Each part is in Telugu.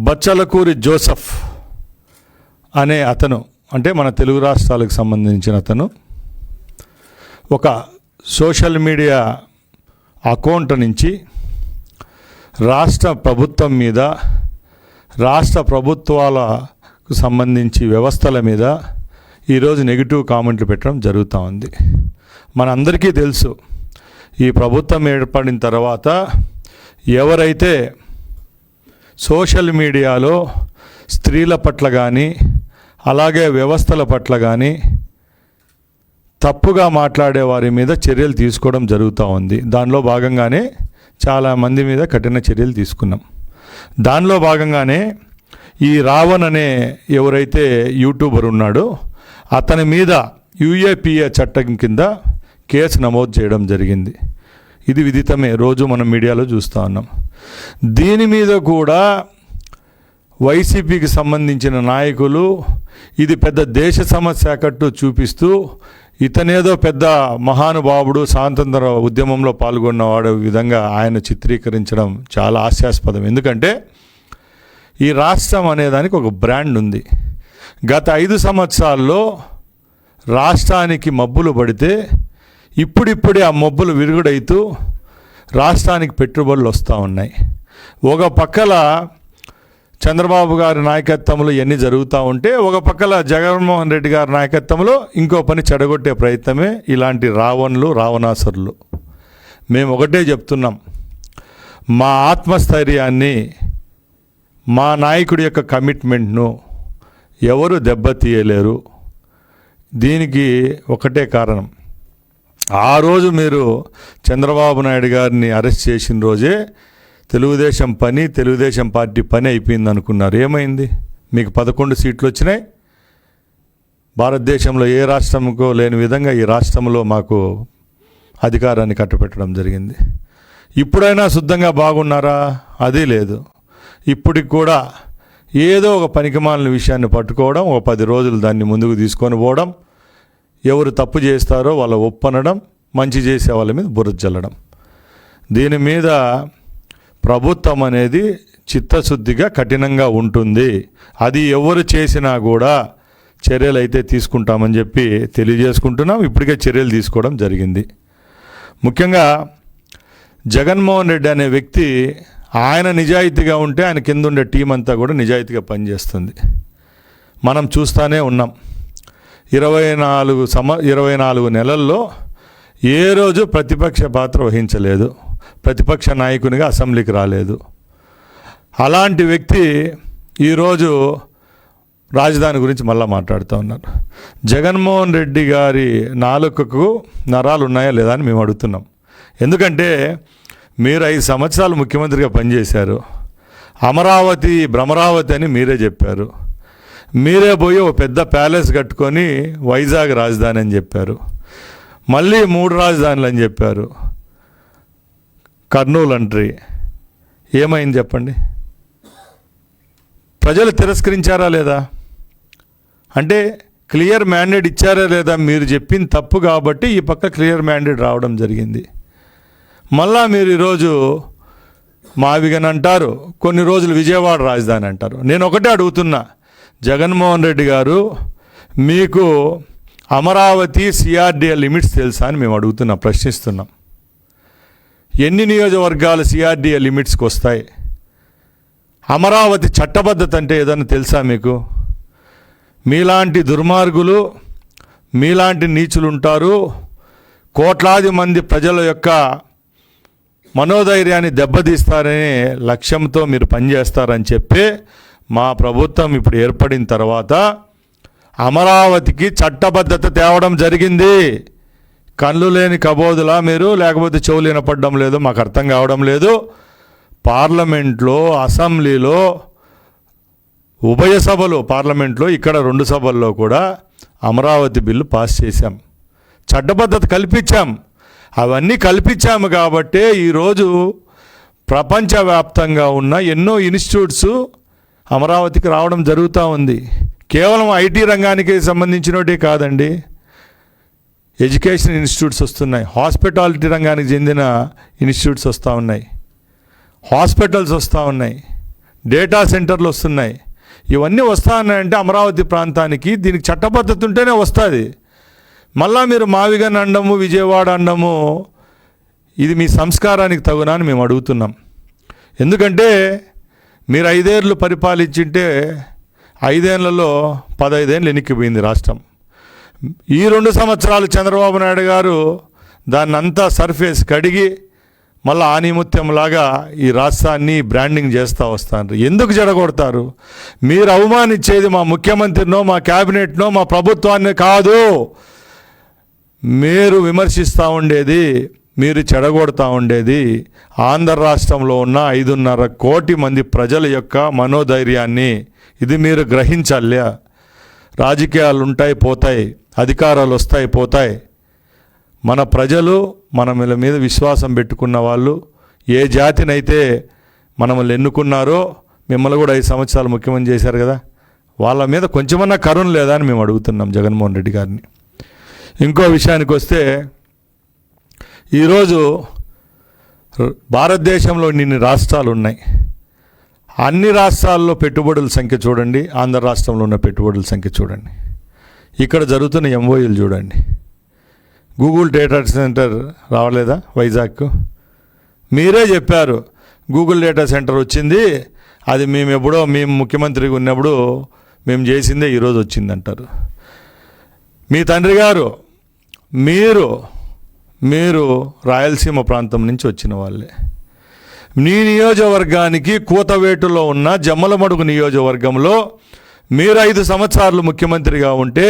బచ్చలకూరి జోసెఫ్ అనే అతను, అంటే మన తెలుగు రాష్ట్రాలకు సంబంధించిన అతను, ఒక సోషల్ మీడియా అకౌంట్ నుంచి రాష్ట్ర ప్రభుత్వం మీద, రాష్ట్ర ప్రభుత్వాలకు సంబంధించి వ్యవస్థల మీద ఈరోజు నెగిటివ్ కామెంట్లు పెట్టడం జరుగుతూ ఉంది. మనందరికీ తెలుసు, ఈ ప్రభుత్వం ఏర్పడిన తర్వాత ఎవరైతే సోషల్ మీడియాలో స్త్రీల పట్ల కానీ అలాగే వ్యవస్థల పట్ల కానీ తప్పుగా మాట్లాడే వారి మీద చర్యలు తీసుకోవడం జరుగుతూ ఉంది. దానిలో భాగంగానే చాలామంది మీద కఠిన చర్యలు తీసుకున్నాం. దానిలో భాగంగానే ఈ రావణ్ అనే ఎవరైతే యూట్యూబర్ ఉన్నాడో అతని మీద యూఏపీఏ చట్టం కింద కేసు నమోదు చేయడం జరిగింది. ఇది విదితమే, రోజు మనం మీడియాలో చూస్తూ ఉన్నాం. దీని మీద కూడా వైసీపీకి సంబంధించిన నాయకులు ఇది పెద్ద దేశ సమస్య కట్టు చూపిస్తూ ఇతనేదో పెద్ద మహానుభావుడు, స్వాతంత్ర ఉద్యమంలో పాల్గొన్నవాడు విధంగా ఆయన చిత్రీకరించడం చాలా హాస్యాస్పదం. ఎందుకంటే ఈ రాష్ట్రం అనేదానికి ఒక బ్రాండ్ ఉంది. గత 5 సంవత్సరాల్లో రాష్ట్రానికి మబ్బులు పడితే ఇప్పుడిప్పుడే ఆ మబ్బులు విరుగుడైతూ రాష్ట్రానికి పెట్టుబడులు వస్తూ ఉన్నాయి. ఒక పక్కల చంద్రబాబు గారి నాయకత్వంలో ఇవన్నీ జరుగుతూ ఉంటే, ఒక పక్కల జగన్మోహన్ రెడ్డి గారి నాయకత్వంలో ఇంకో పని చెడగొట్టే ప్రయత్నమే ఇలాంటి రావణులు, రావణాసురులు. మేము ఒకటే చెప్తున్నాం, మా ఆత్మస్థైర్యాన్ని, మా నాయకుడి యొక్క కమిట్మెంట్ను ఎవరు దెబ్బతీయలేరు. దీనికి ఒకటే కారణం, ఆ రోజు మీరు చంద్రబాబు నాయుడు గారిని అరెస్ట్ చేసిన రోజే తెలుగుదేశం పార్టీ పని అయిపోయింది అనుకున్నారు. ఏమైంది? మీకు 11 సీట్లు వచ్చినాయి. భారతదేశంలో ఏ రాష్ట్రంకో లేని విధంగా ఈ రాష్ట్రంలో మాకు అధికారాన్ని కట్టపెట్టడం జరిగింది. ఇప్పుడైనా శుద్ధంగా బాగున్నారా? అది లేదు. ఇప్పటికి కూడా ఏదో ఒక పనికిమాలిన విషయాన్ని పట్టుకోవడం, ఒక 10 రోజులు దాన్ని ముందుకు తీసుకొని పోవడం, ఎవరు తప్పు చేస్తారో వాళ్ళ ఒప్పనడం, మంచి చేసే వాళ్ళ మీద బురద జల్లడం. దీని మీద ప్రభుత్వం అనేది చిత్తశుద్ధిగా కఠినంగా ఉంటుంది. అది ఎవరు చేసినా కూడా చర్యలు అయితే తీసుకుంటామని చెప్పి తెలియజేసుకుంటున్నాం. ఇప్పటికే చర్యలు తీసుకోవడం జరిగింది. ముఖ్యంగా జగన్మోహన్ రెడ్డి అనే వ్యక్తి, ఆయన నిజాయితీగా ఉంటే ఆయన కింద ఉండే టీం అంతా కూడా నిజాయితీగా పనిచేస్తుంది. మనం చూస్తూనే ఉన్నాం. 24 నెలల్లో ఏ రోజు ప్రతిపక్ష పాత్ర వహించలేదు, ప్రతిపక్ష నాయకునిగా అసెంబ్లీకి రాలేదు. అలాంటి వ్యక్తి ఈరోజు రాజధాని గురించి మళ్ళీ మాట్లాడుతూ ఉన్నారు. జగన్మోహన్ రెడ్డి గారి నాలుకకు నరాలు ఉన్నాయా లేదా అని మేము అడుగుతున్నాం. ఎందుకంటే మీరు 5 సంవత్సరాలు ముఖ్యమంత్రిగా పనిచేశారు. అమరావతి భ్రమరావతి అని మీరే చెప్పారు. మీరే పోయి ఒక పెద్ద ప్యాలెస్ కట్టుకొని వైజాగ్ రాజధాని అని చెప్పారు. మళ్ళీ 3 రాజధానులు అని చెప్పారు. కర్నూలు అంట్రీ ఏమైంది చెప్పండి? ప్రజలు తిరస్కరించారా లేదా? అంటే క్లియర్ మ్యాండేట్ ఇచ్చారా లేదా? మీరు చెప్పింది తప్పు కాబట్టి ఈ పక్క క్లియర్ మ్యాండేట్ రావడం జరిగింది. మళ్ళా మీరు ఈరోజు మావిగన్ అంటారు, కొన్ని రోజులు విజయవాడ రాజధాని అంటారు. నేను ఒకటే అడుగుతున్నా, జగన్మోహన్ రెడ్డి గారు, మీకు అమరావతి సిఆర్డీఏ లిమిట్స్ తెలుసా అని మేము అడుగుతున్నాం, ప్రశ్నిస్తున్నాం. ఎన్ని నియోజకవర్గాలు సిఆర్డీఏ లిమిట్స్కి వస్తాయి? అమరావతి చట్టబద్ధత అంటే ఏదన్నా తెలుసా మీకు? మీలాంటి దుర్మార్గులు, మీలాంటి నీచులు ఉంటారు. కోట్లాది మంది ప్రజల యొక్క మనోధైర్యాన్ని దెబ్బతీస్తారనే లక్ష్యంతో మీరు పనిచేస్తారని చెప్పి మా ప్రభుత్వం ఇప్పుడు ఏర్పడిన తర్వాత అమరావతికి చట్టబద్ధత తేవడం జరిగింది. కళ్ళు లేని కబోదులా మీరు, లేకపోతే చెవులు వినపడడం లేదు, మాకు అర్థం కావడం లేదు. పార్లమెంట్లో, అసెంబ్లీలో, ఉభయ సభలు, పార్లమెంట్లో ఇక్కడ 2 సభల్లో కూడా అమరావతి బిల్లు పాస్ చేశాం, చట్టబద్ధత కల్పించాం. అవన్నీ కల్పించాము కాబట్టే ఈరోజు ప్రపంచవ్యాప్తంగా ఉన్న ఎన్నో ఇన్స్టిట్యూట్స్ అమరావతికి రావడం జరుగుతూ ఉంది. కేవలం ఐటీ రంగానికి సంబంధించినవి కాదండి, ఎడ్యుకేషన్ ఇన్స్టిట్యూట్స్ వస్తున్నాయి, హాస్పిటాలిటీ రంగానికి చెందిన ఇన్స్టిట్యూట్స్ వస్తూ ఉన్నాయి, హాస్పిటల్స్ వస్తూ ఉన్నాయి, డేటా సెంటర్లు వస్తున్నాయి. ఇవన్నీ వస్తా ఉన్నాయంటే అమరావతి ప్రాంతానికి దీనికి చట్టబద్ధత ఉంటేనే వస్తుంది. మళ్ళా మీరు మావిగన్ అండము, విజయవాడ అండము, ఇది మీ సంస్కారానికి తగునా అని మేము అడుగుతున్నాం. ఎందుకంటే మీరు 5 ఏళ్ళు పరిపాలించింటే 5 ఏళ్లలో 15 ఏళ్ళు వెనక్కిపోయింది రాష్ట్రం. ఈ 2 సంవత్సరాలు చంద్రబాబు నాయుడు గారు దాన్ని అంతా సర్ఫేస్ కడిగి మళ్ళీ ఆనిముత్యంలాగా ఈ రాష్ట్రాన్ని బ్రాండింగ్ చేస్తూ వస్తారు. ఎందుకు జడగొడతారు? మీరు అవమానించేది మా ముఖ్యమంత్రినో, మా క్యాబినెట్నో, మా ప్రభుత్వాన్ని కాదు. మీరు విమర్శిస్తూ ఉండేది, మీరు చెడగొడతా ఉండేది ఆంధ్ర రాష్ట్రంలో ఉన్న 5.5 కోటి మంది ప్రజల యొక్క మనోధైర్యాన్ని. ఇది మీరు గ్రహించాలి. రాజకీయాలు ఉంటాయి, పోతాయి, అధికారాలు వస్తాయి, పోతాయి. మన ప్రజలు మన మీద విశ్వాసం పెట్టుకున్న వాళ్ళు, ఏ జాతినైతే మనల్ని ఎన్నుకున్నారో, మిమ్మల్ని కూడా 5 సంవత్సరాలు ముఖ్యమంత్రి చేశారు కదా, వాళ్ళ మీద కొంచెమన్నా కరుణ లేదా అని మేము అడుగుతున్నాం జగన్మోహన్ రెడ్డి గారిని. ఇంకో విషయానికి వస్తే, ఈరోజు భారతదేశంలో ఇన్ని రాష్ట్రాలు ఉన్నాయి. అన్ని రాష్ట్రాల్లో పెట్టుబడుల సంఖ్య చూడండి, ఆంధ్ర రాష్ట్రంలో ఉన్న పెట్టుబడుల సంఖ్య చూడండి, ఇక్కడ జరుగుతున్న ఎంఓయూలు చూడండి. గూగుల్ డేటా సెంటర్ రావలేదా వైజాగ్కు? మీరే చెప్పారు గూగుల్ డేటా సెంటర్ వచ్చింది, అది మేము ముఖ్యమంత్రిగా ఉన్నప్పుడు మేము చేసిందే ఈరోజు వచ్చిందంటారు. మీ తండ్రి గారు, మీరు రాయలసీమ ప్రాంతం నుంచి వచ్చిన వాళ్ళే. మీ నియోజకవర్గానికి కూతవేటులో ఉన్న జమ్మలమడుగు నియోజకవర్గంలో మీరు 5 సంవత్సరాలు ముఖ్యమంత్రిగా ఉంటే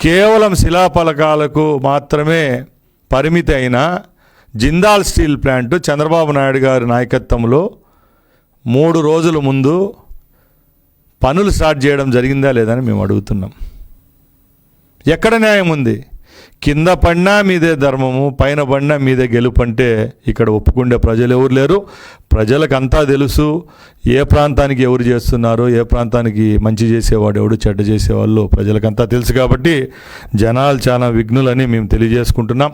కేవలం శిలాఫలకాలకు మాత్రమే పరిమితి అయిన జిందాల్ స్టీల్ ప్లాంట్ చంద్రబాబు నాయుడు గారి నాయకత్వంలో 3 రోజుల ముందు పనులు స్టార్ట్ చేయడం జరిగిందా లేదని మేము అడుగుతున్నాం. ఎక్కడ న్యాయం ఉంది? కింద పడినా మీదే ధర్మము, పైన పడినా మీదే గెలుపు అంటే ఇక్కడ ఒప్పుకుండే ప్రజలు ఎవరు లేరు. ప్రజలకు అంతా తెలుసు ఏ ప్రాంతానికి ఎవరు చేస్తున్నారో, ఏ ప్రాంతానికి మంచి చేసేవాడు ఎవడు, చెడ్డ చేసేవాళ్ళు ప్రజలకంతా తెలుసు. కాబట్టి జనాలు చాలా విఘ్నులని మేము తెలియజేసుకుంటున్నాం.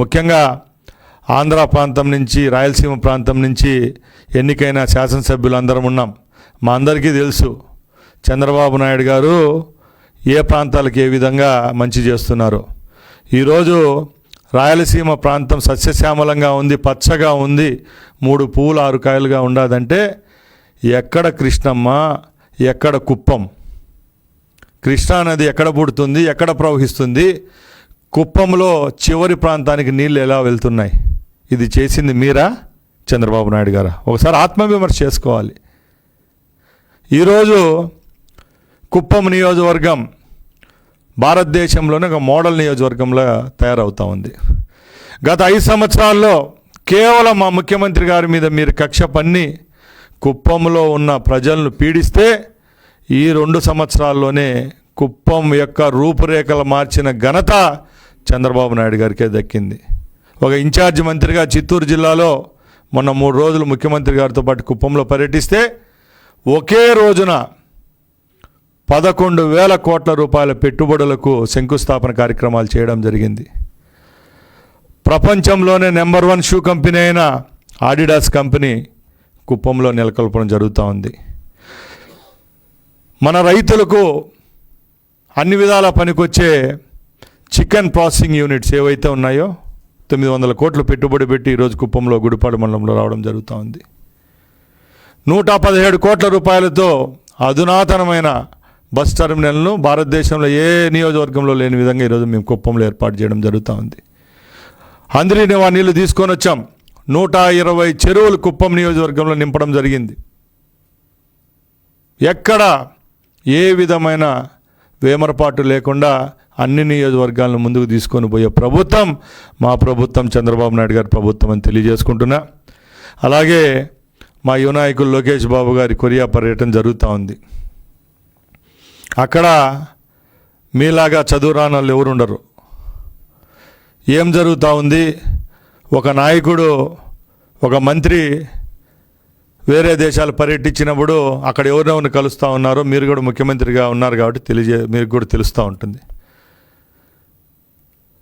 ముఖ్యంగా ఆంధ్ర ప్రాంతం నుంచి, రాయలసీమ ప్రాంతం నుంచి ఎన్నికైన శాసనసభ్యులు అందరం ఉన్నాం. మా అందరికీ తెలుసు చంద్రబాబు నాయుడు గారు ఏ ప్రాంతాలకు ఏ విధంగా మంచి చేస్తున్నారో. ఈరోజు రాయలసీమ ప్రాంతం సస్యశ్యామలంగా ఉంది, పచ్చగా ఉంది, 3 పువ్వులు 6 కాయలుగా ఉండదంటే ఎక్కడ కృష్ణమ్మ, ఎక్కడ కుప్పం? కృష్ణా నది ఎక్కడ పుడుతుంది, ఎక్కడ ప్రవహిస్తుంది? కుప్పంలో చివరి ప్రాంతానికి నీళ్ళు ఎలా వెళ్తున్నాయి? ఇది చేసింది మీరా, చంద్రబాబు నాయుడు గారా? ఒకసారి ఆత్మవిమర్శ చేసుకోవాలి. ఈరోజు కుప్పం నియోజకవర్గం భారతదేశంలోనే ఒక మోడల్ నియోజకవర్గంలో తయారవుతూ ఉంది. గత 5 సంవత్సరాల్లో కేవలం మా ముఖ్యమంత్రి గారి మీద మీరు కక్ష పన్ని కుప్పంలో ఉన్న ప్రజలను పీడిస్తే ఈ 2 సంవత్సరాల్లోనే కుప్పం యొక్క రూపురేఖలు మార్చిన ఘనత చంద్రబాబు నాయుడు గారికే దక్కింది. ఒక ఇన్ఛార్జ్ మంత్రిగా చిత్తూరు జిల్లాలో మొన్న 3 రోజులు ముఖ్యమంత్రి గారితో పాటు కుప్పంలో పర్యటిస్తే ఒకే రోజున 11,000 కోట్ల రూపాయల పెట్టుబడులకు శంకుస్థాపన కార్యక్రమాలు చేయడం జరిగింది. ప్రపంచంలోనే నెంబర్ 1 షూ కంపెనీ అయిన ఆడిడాస్ కంపెనీ కుప్పంలో నెలకొల్పడం జరుగుతూ ఉంది. మన రైతులకు అన్ని విధాల పనికొచ్చే చికెన్ ప్రాసెసింగ్ యూనిట్స్ ఏవైతే ఉన్నాయో 900 కోట్లు పెట్టుబడి పెట్టి ఈరోజు కుప్పంలో గుడిపాడు మండలంలో రావడం జరుగుతూ ఉంది. 117 కోట్ల రూపాయలతో అధునాతనమైన బస్ టెర్మినల్ను భారతదేశంలో ఏ నియోజకవర్గంలో లేని విధంగా ఈరోజు మేము కుప్పంలో ఏర్పాటు చేయడం జరుగుతూ ఉంది. అందరినీ నీళ్ళు తీసుకొని వచ్చాం. 120 చెరువులు కుప్పం నియోజకవర్గంలో నింపడం జరిగింది. ఎక్కడ ఏ విధమైన వేమరపాటు లేకుండా అన్ని నియోజకవర్గాలను ముందుకు తీసుకొని పోయే ప్రభుత్వం మా ప్రభుత్వం, చంద్రబాబు నాయుడు గారి ప్రభుత్వం అని తెలియజేసుకుంటున్నా. అలాగే మా యువ నాయకులు లోకేష్ బాబు గారి కొరియా పర్యటన జరుగుతూ ఉంది. అక్కడ మీలాగా చదువురాని వాళ్ళు ఎవరు ఉండరు. ఏం జరుగుతూ ఉంది? ఒక నాయకుడు, ఒక మంత్రి వేరే దేశాలు పర్యటించినప్పుడు అక్కడ ఎవరెవరిని కలుస్తూ ఉన్నారో, మీరు కూడా ముఖ్యమంత్రిగా ఉన్నారు కాబట్టి మీకు కూడా తెలుస్తూ ఉంటుంది.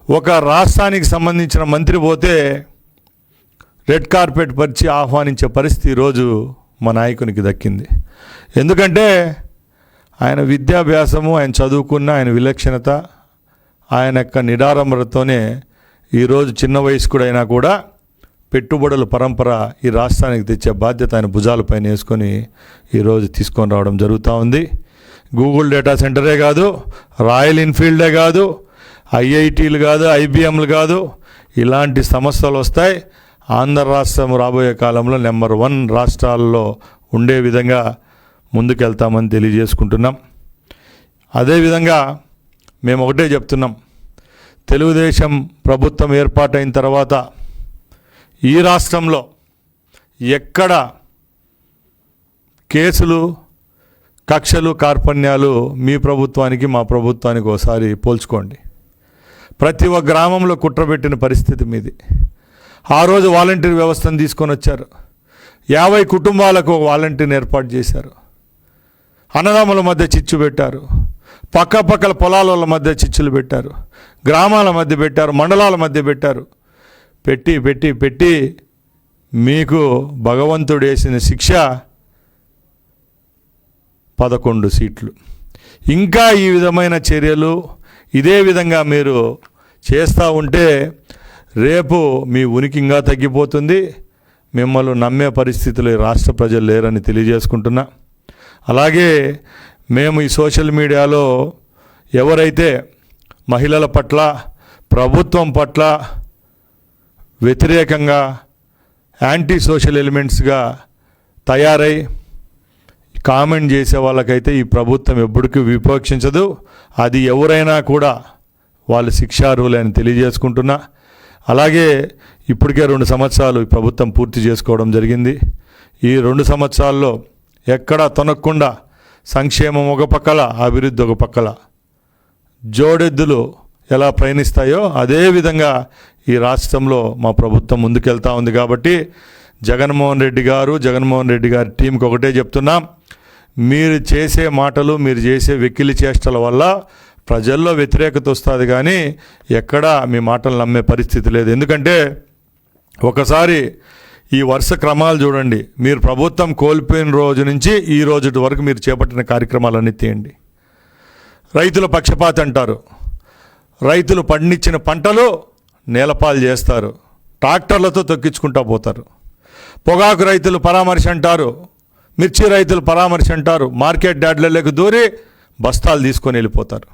ఒక రాష్ట్రానికి సంబంధించిన మంత్రి పోతే రెడ్ కార్పెట్ పరిచి ఆహ్వానించే పరిస్థితి ఈరోజు మా నాయకునికి దక్కింది. ఎందుకంటే ఆయన విద్యాభ్యాసము, ఆయన చదువుకున్న ఆయన విలక్షణత, ఆయన యొక్క నిడారంభరతోనే ఈరోజు చిన్న వయస్కుడైనా కూడా పెట్టుబడుల పరంపర ఈ రాష్ట్రానికి తెచ్చే బాధ్యత ఆయన భుజాలపైన వేసుకొని ఈరోజు తీసుకొని రావడం జరుగుతూ ఉంది. గూగుల్ డేటా సెంటరే కాదు, రాయల్ ఎన్ఫీల్డే కాదు, ఐఐటీలు కాదు, ఐబిఎంలు కాదు, ఇలాంటి సంస్థలు వస్తాయి. ఆంధ్ర రాష్ట్రం రాబోయే కాలంలో నెంబర్ 1 రాష్ట్రాల్లో ఉండే విధంగా ముందుకెళ్తామని తెలియజేసుకుంటున్నాం. అదేవిధంగా మేము ఒకటే చెప్తున్నాం, తెలుగుదేశం ప్రభుత్వం ఏర్పాటైన తర్వాత ఈ రాష్ట్రంలో ఎక్కడ కేసులు, కక్షలు, కార్పణ్యాలు మీ ప్రభుత్వానికి మా ప్రభుత్వానికి ఒకసారి పోల్చుకోండి. ప్రతి ఒక్క గ్రామంలో కుట్రబెట్టిన పరిస్థితి మీది. ఆ రోజు వాలంటీర్ వ్యవస్థను తీసుకొని వచ్చారు. 50 కుటుంబాలకు ఒక వాలంటీర్ని ఏర్పాటు చేశారు. అన్నదమ్ముల మధ్య చిచ్చు పెట్టారు, పక్కపక్కల పొలాల మధ్య చిచ్చులు పెట్టారు, గ్రామాల మధ్య పెట్టారు, మండలాల మధ్య పెట్టారు. పెట్టి పెట్టి పెట్టి మీకు భగవంతుడు వేసిన శిక్ష 11 సీట్లు. ఇంకా ఈ విధమైన చర్యలు ఇదే విధంగా మీరు చేస్తూ ఉంటే రేపు మీ ఉనికి ఇంకా తగ్గిపోతుంది. మిమ్మల్ని నమ్మే పరిస్థితులు రాష్ట్ర ప్రజలు లేరని తెలియజేసుకుంటున్నా. అలాగే మేము ఈ సోషల్ మీడియాలో ఎవరైతే మహిళల పట్ల, ప్రభుత్వం పట్ల వ్యతిరేకంగా యాంటీ సోషల్ ఎలిమెంట్స్గా తయారై కామెంట్ చేసే వాళ్ళకైతే ఈ ప్రభుత్వం ఎప్పటికీ విపక్షించదు. అది ఎవరైనా కూడా వాళ్ళు శిక్షార్హులే అని తెలియజేసుకుంటున్నా. అలాగే ఇప్పటికే 2 సంవత్సరాలు ఈ ప్రభుత్వం పూర్తి చేసుకోవడం జరిగింది. ఈ 2 సంవత్సరాల్లో ఎక్కడా తొనక్కుండా సంక్షేమం ఒక పక్కల, అభివృద్ధి ఒక పక్కల జోడెద్దులు ఎలా ప్రయాణిస్తాయో అదేవిధంగా ఈ రాష్ట్రంలో మా ప్రభుత్వం ముందుకెళ్తా ఉంది. కాబట్టి జగన్మోహన్ రెడ్డి గారి టీంకి ఒకటే చెప్తున్నాం, మీరు చేసే మాటలు, మీరు చేసే వెకిలి చేష్టల వల్ల ప్రజల్లో వ్యతిరేకత వస్తుంది, కానీ ఎక్కడా మీ మాటలు నమ్మే పరిస్థితి లేదు. ఎందుకంటే ఒకసారి ఈ వరుస క్రమాలు చూడండి. మీరు ప్రభుత్వం కోల్పోయిన రోజు నుంచి ఈ రోజు వరకు మీరు చేపట్టిన కార్యక్రమాలన్నీ తీయండి. రైతుల పక్షపాత అంటారు, రైతులు పండించిన పంటలు నేలపాలు చేస్తారు, ట్రాక్టర్లతో తొక్కించుకుంటా పోతారు. పొగాకు రైతులు పరామర్శ అంటారు, మిర్చి రైతులు పరామర్శ అంటారు, మార్కెట్ యార్డ్లలోకి దూరి బస్తాలు తీసుకొని వెళ్ళిపోతారు.